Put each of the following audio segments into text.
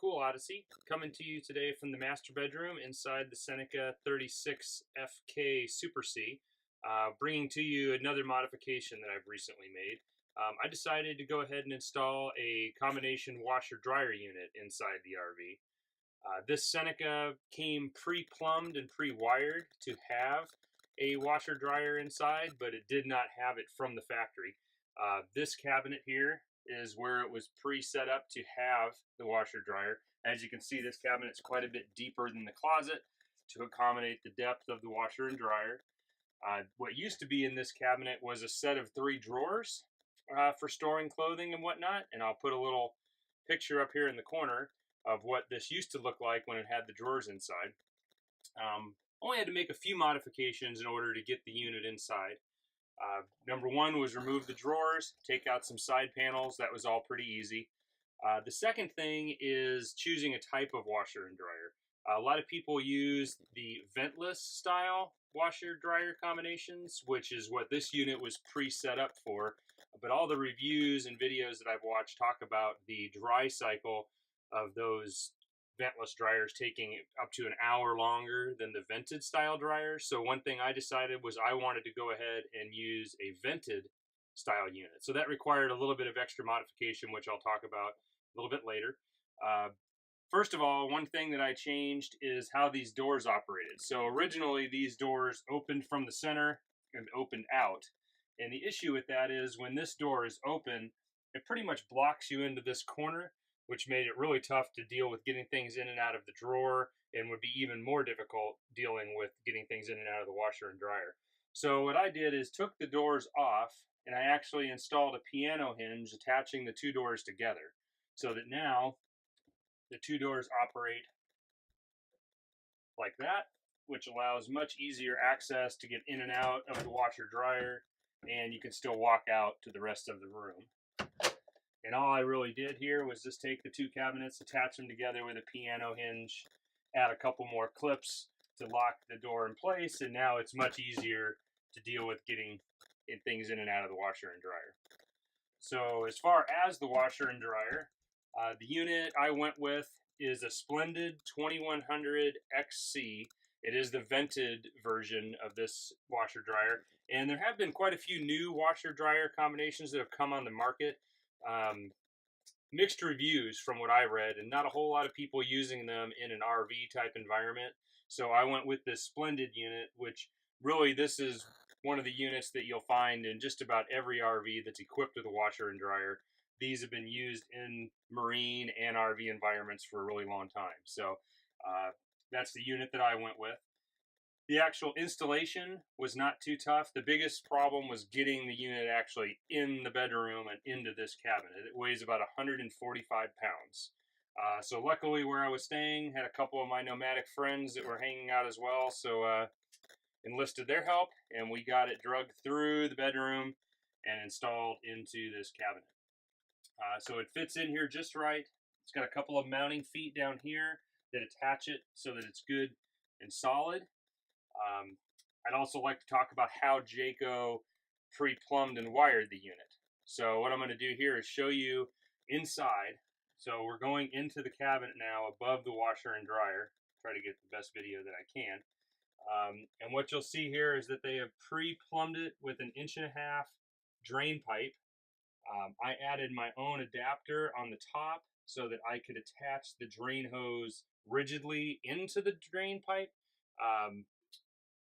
Cool Odyssey, coming to you today from the master bedroom inside the Seneca 36FK Super C, bringing to you another modification that I've recently made. I decided to go ahead and install a combination washer-dryer unit inside the RV. This Seneca came pre-plumbed and pre-wired to have a washer-dryer inside, but it did not have it from the factory. This cabinet here is where it was pre-set up to have the washer dryer. As you can see, this cabinet is quite a bit deeper than the closet to accommodate the depth of the washer and dryer. What used to be in this cabinet was a set of 3 drawers for storing clothing and whatnot, and I'll put a little picture up here in the corner of what this used to look like when it had the drawers inside. Only had to make a few modifications in order to get the unit inside. Number 1 was remove the drawers, take out some side panels. That was all pretty easy. The second thing is choosing a type of washer and dryer. A lot of people use the ventless style washer dryer combinations, which is what this unit was pre-set up for. But all the reviews and videos that I've watched talk about the dry cycle of those ventless dryers taking up to an hour longer than the vented style dryers. So one thing I decided was I wanted to go ahead and use a vented style unit. So that required a little bit of extra modification, which I'll talk about a little bit later. First of all, one thing that I changed is how these doors operated. So originally these doors opened from the center and opened out. And the issue with that is when this door is open, it pretty much blocks you into this corner, which made it really tough to deal with getting things in and out of the drawer, and would be even more difficult dealing with getting things in and out of the washer and dryer. So what I did is took the doors off, and I actually installed a piano hinge attaching the 2 doors together, so that now the 2 doors operate like that, which allows much easier access to get in and out of the washer dryer, and you can still walk out to the rest of the room. And all I really did here was just take the 2 cabinets, attach them together with a piano hinge, add a couple more clips to lock the door in place, and now it's much easier to deal with getting things in and out of the washer and dryer. So as far as the washer and dryer, the unit I went with is a Splendide WD2100XC. It is the vented version of this washer dryer, and there have been quite a few new washer dryer combinations that have come on the market. Mixed reviews from what I read, and not a whole lot of people using them in an RV type environment. So I went with this Splendide unit, which really this is one of the units that you'll find in just about every RV that's equipped with a washer and dryer. These have been used in marine and RV environments for a really long time. So that's the unit that I went with. The actual installation was not too tough. The biggest problem was getting the unit actually in the bedroom and into this cabinet. It weighs about 145 pounds. So luckily where I was staying, had a couple of my nomadic friends that were hanging out as well, so enlisted their help, and we got it drugged through the bedroom and installed into this cabinet. So it fits in here just right. It's got a couple of mounting feet down here that attach it so that it's good and solid. I'd also like to talk about how Jayco pre-plumbed and wired the unit. So what I'm going to do here is show you inside. So we're going into the cabinet now above the washer and dryer. Try to get the best video that I can. And what you'll see here is that they have pre-plumbed it with an 1.5-inch drain pipe. I added my own adapter on the top so that I could attach the drain hose rigidly into the drain pipe.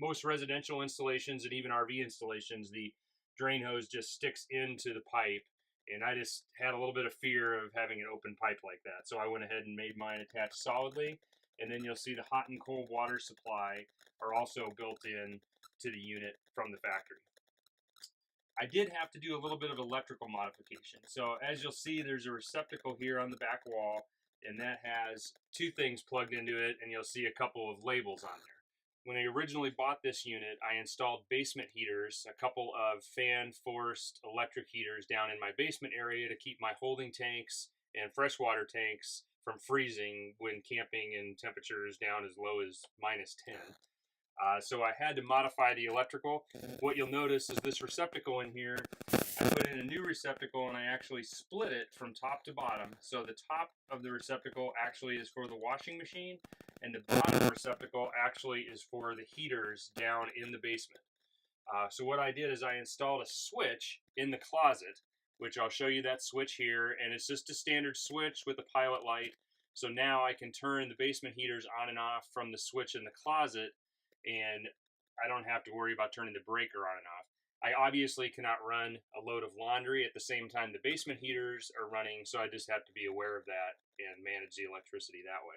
Most residential installations and even RV installations, the drain hose just sticks into the pipe, and I just had a little bit of fear of having an open pipe like that. So I went ahead and made mine attach solidly, and then you'll see the hot and cold water supply are also built in to the unit from the factory. I did have to do a little bit of electrical modification. So as you'll see, there's a receptacle here on the back wall, and that has 2 things plugged into it, and you'll see a couple of labels on there. When I originally bought this unit, I installed basement heaters, a couple of fan-forced electric heaters down in my basement area to keep my holding tanks and freshwater tanks from freezing when camping in temperatures down as low as -10. So I had to modify the electrical. What you'll notice is this receptacle in here, put in a new receptacle, and I actually split it from top to bottom. So the top of the receptacle actually is for the washing machine, and the bottom receptacle actually is for the heaters down in the basement. So what I did is I installed a switch in the closet, which I'll show you that switch here, and it's just a standard switch with a pilot light. So now I can turn the basement heaters on and off from the switch in the closet, and I don't have to worry about turning the breaker on and off. I obviously cannot run a load of laundry at the same time the basement heaters are running, so I just have to be aware of that and manage the electricity that way.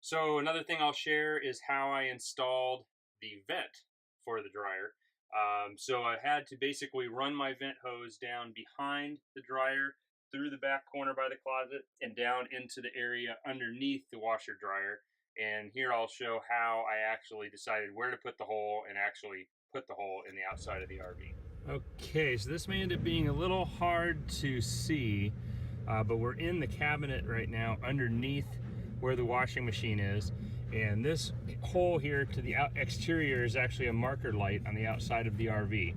So another thing I'll share is how I installed the vent for the dryer. So I had to basically run my vent hose down behind the dryer, through the back corner by the closet, and down into the area underneath the washer dryer. And here I'll show how I actually decided where to put the hole and actually put the hole in the outside of the RV. Okay, so this may end up being a little hard to see, but we're in the cabinet right now underneath where the washing machine is. And this hole here to the exterior is actually a marker light on the outside of the RV.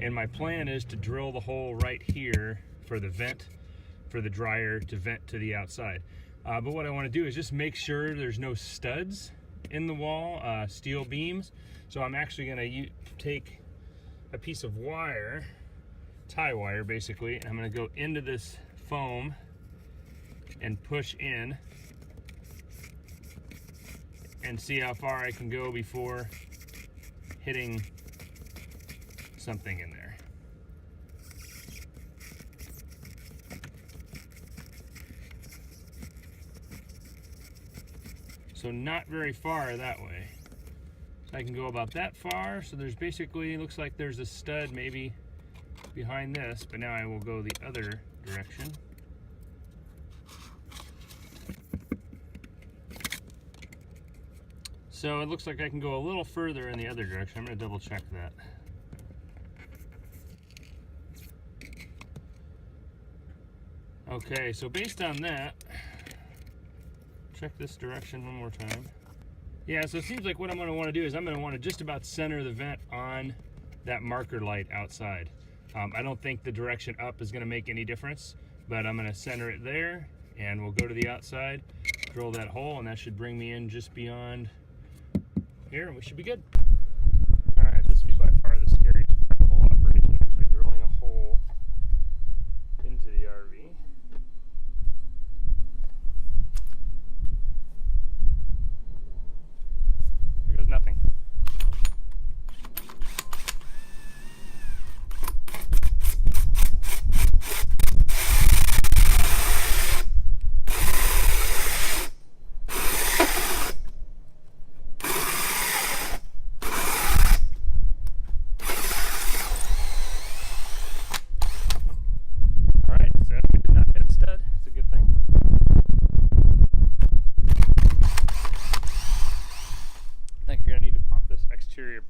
And my plan is to drill the hole right here for the vent, for the dryer to vent to the outside. But what I want to do is just make sure there's no studs in the wall, steel beams. So I'm actually going to take a piece of wire, tie wire basically, and I'm going to go into this foam and push in and see how far I can go before hitting something in there. So not very far that way. So I can go about that far. So there's basically, looks like there's a stud maybe behind this, but now I will go the other direction. So it looks like I can go a little further in the other direction. I'm going to double check that. Okay, so based on that, check this direction one more time. Yeah, so it seems like what I'm going to want to do is I'm going to want to just about center the vent on that marker light outside. I don't think the direction up is going to make any difference, but I'm going to center it there, and we'll go to the outside, drill that hole, and that should bring me in just beyond here, and we should be good. All right, this would be by far the scariest part of the whole operation, actually drilling a hole into the RV. Here goes nothing.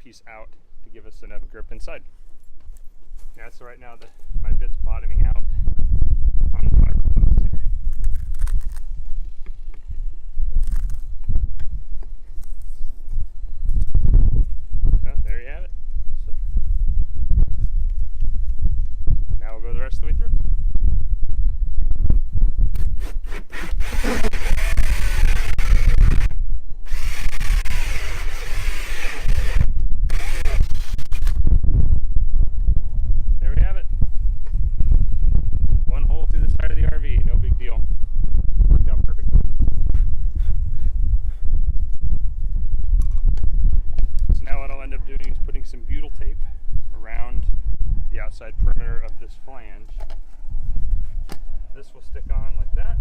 Piece out to give us enough grip inside. Yeah, so right now my bit's bottoming out on the fiberglass here. So there you have it. So now we'll go the rest of the way through. Some butyl tape around the outside perimeter of this flange. This will stick on like that.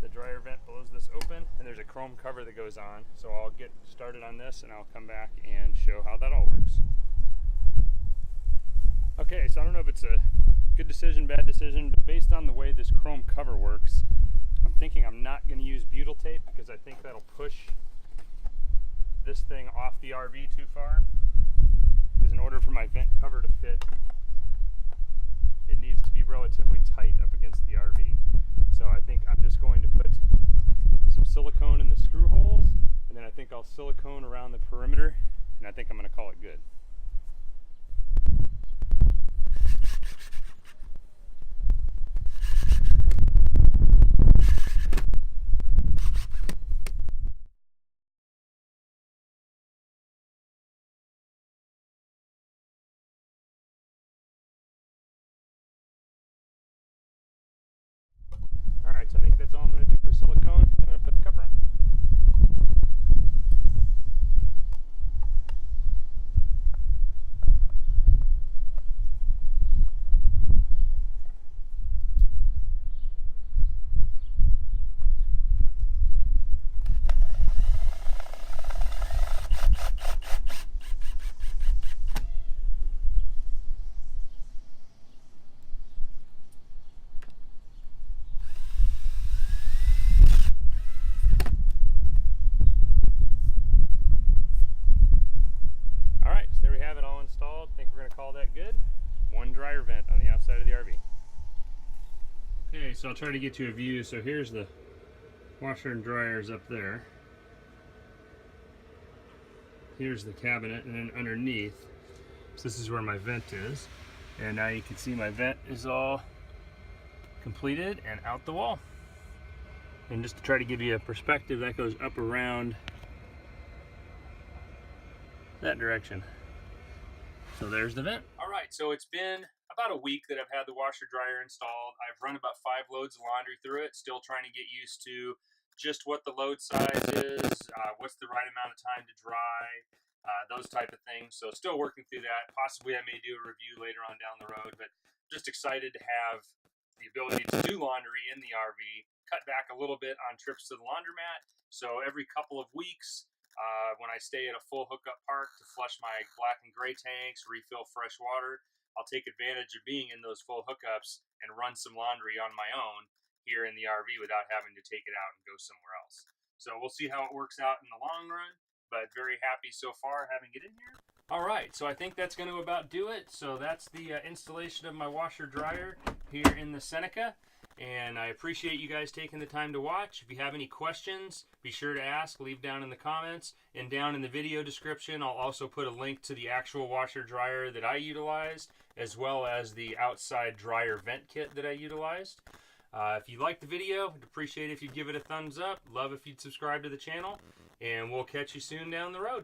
The dryer vent blows this open, and there's a chrome cover that goes on. So I'll get started on this and I'll come back and show how that all works. Okay, so I don't know if it's a good decision, bad decision, but based on the way this chrome cover works, I'm thinking I'm not going to use butyl tape because I think that'll push this thing off the RV too far. Because in order for my vent cover to fit, it needs to be relatively tight up against the RV. So I think I'm just going to put some silicone in the screw holes, and then I think I'll silicone around the perimeter, and I think I'm going to call it good. Alright, so I think that's all I'm going to do for silicone. I'm going to put the cover on. Alright, so there we have it all installed. I think we're going to call that good. One dryer vent on the outside of the RV. Okay, so I'll try to get you a view. So here's the washer and dryers up there. Here's the cabinet, and then underneath, so this is where my vent is. And now you can see my vent is all completed and out the wall. And just to try to give you a perspective, that goes up around that direction. So there's the vent. All right, so it's been about a week that I've had the washer dryer installed. I've run about 5 loads of laundry through it, still trying to get used to just what the load size is, what's the right amount of time to dry, those type of things. So still working through that. Possibly I may do a review later on down the road, but just excited to have the ability to do laundry in the RV, cut back a little bit on trips to the laundromat. So every couple of weeks, when I stay at a full hookup park to flush my black and gray tanks, refill fresh water, I'll take advantage of being in those full hookups and run some laundry on my own here in the RV without having to take it out and go somewhere else. So we'll see how it works out in the long run, but very happy so far having it in here. All right, so I think that's going to about do it. So that's the installation of my washer dryer here in the Seneca. And I appreciate you guys taking the time to watch. If you have any questions, be sure to ask, leave down in the comments. And down in the video description, I'll also put a link to the actual washer dryer that I utilized, as well as the outside dryer vent kit that I utilized. If you liked the video, I'd appreciate it if you'd give it a thumbs up. Love if you'd subscribe to the channel. And we'll catch you soon down the road.